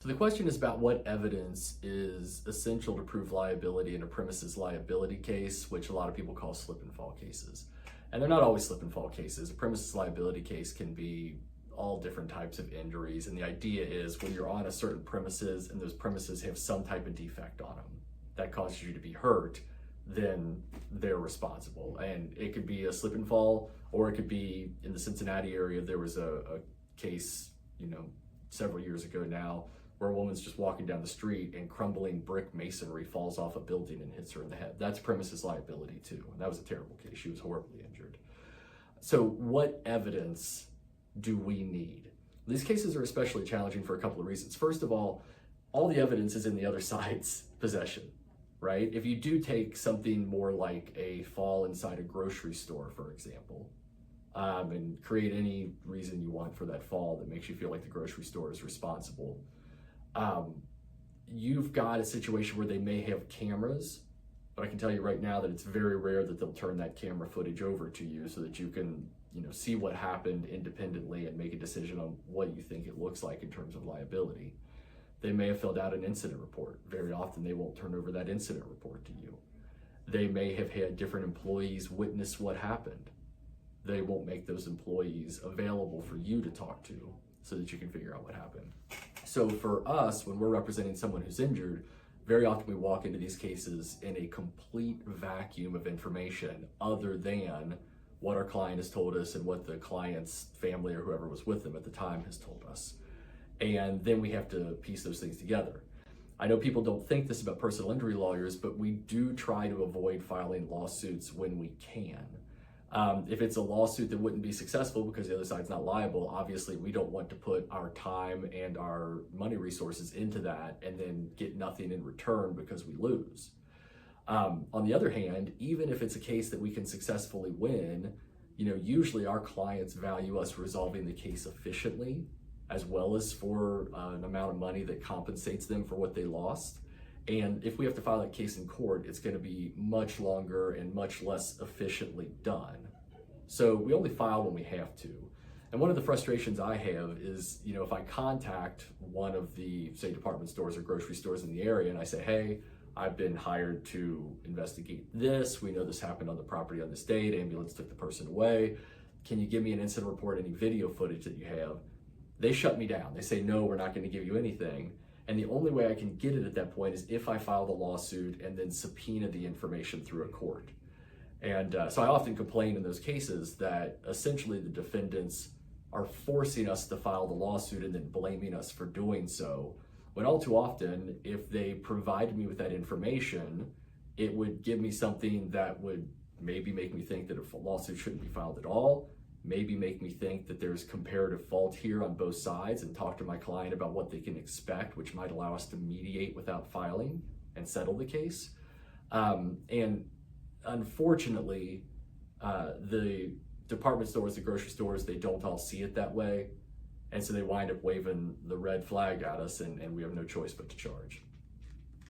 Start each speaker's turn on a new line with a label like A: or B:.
A: So the question is about what evidence is essential to prove liability in a premises liability case, which a lot of people call slip and fall cases. And they're not always slip and fall cases. A premises liability case can be all different types of injuries. And the idea is when you're on a certain premises and those premises have some type of defect on them that causes you to be hurt, then they're responsible. And it could be a slip and fall, or it could be in the Cincinnati area. There was a case, several years ago now, where a woman's just walking down the street and crumbling brick masonry falls off a building and hits her in the head. That's premises liability too. And that was a terrible case. She was horribly injured. So what evidence do we need? These cases are especially challenging for a couple of reasons. First of all the evidence is in the other side's possession, right? If you do take something more like a fall inside a grocery store, for example, and create any reason you want for that fall that makes you feel like the grocery store is responsible, you've got a situation where they may have cameras, but I can tell you right now that it's very rare that they'll turn that camera footage over to you so that you can, see what happened independently and make a decision on what you think it looks like in terms of liability. They may have filled out an incident report. Very often they won't turn over that incident report to you. They may have had different employees witness what happened. They won't make those employees available for you to talk to so that you can figure out what happened. So for us, when we're representing someone who's injured, very often we walk into these cases in a complete vacuum of information other than what our client has told us and what the client's family or whoever was with them at the time has told us. And then we have to piece those things together. I know people don't think this about personal injury lawyers, but we do try to avoid filing lawsuits when we can. If it's a lawsuit that wouldn't be successful because the other side's not liable, obviously we don't want to put our time and our money resources into that and then get nothing in return because we lose. On the other hand, even if it's a case that we can successfully win, usually our clients value us resolving the case efficiently, as well as for an amount of money that compensates them for what they lost. And if we have to file that case in court, it's going to be much longer and much less efficiently done. So we only file when we have to. And one of the frustrations I have is, if I contact one of the, say, department stores or grocery stores in the area and I say, hey, I've been hired to investigate this. We know this happened on the property on this date. Ambulance took the person away. Can you give me an incident report, any video footage that you have? They shut me down. They say, no, we're not going to give you anything. And the only way I can get it at that point is if I file the lawsuit and then subpoena the information through a court. And so I often complain in those cases that essentially the defendants are forcing us to file the lawsuit and then blaming us for doing so, when all too often, if they provided me with that information, it would give me something that would maybe make me think that a lawsuit shouldn't be filed at all, maybe make me think that there's comparative fault here on both sides and talk to my client about what they can expect, which might allow us to mediate without filing and settle the case. And unfortunately, the department stores, the grocery stores, they don't all see it that way. And so they wind up waving the red flag at us and we have no choice but to charge.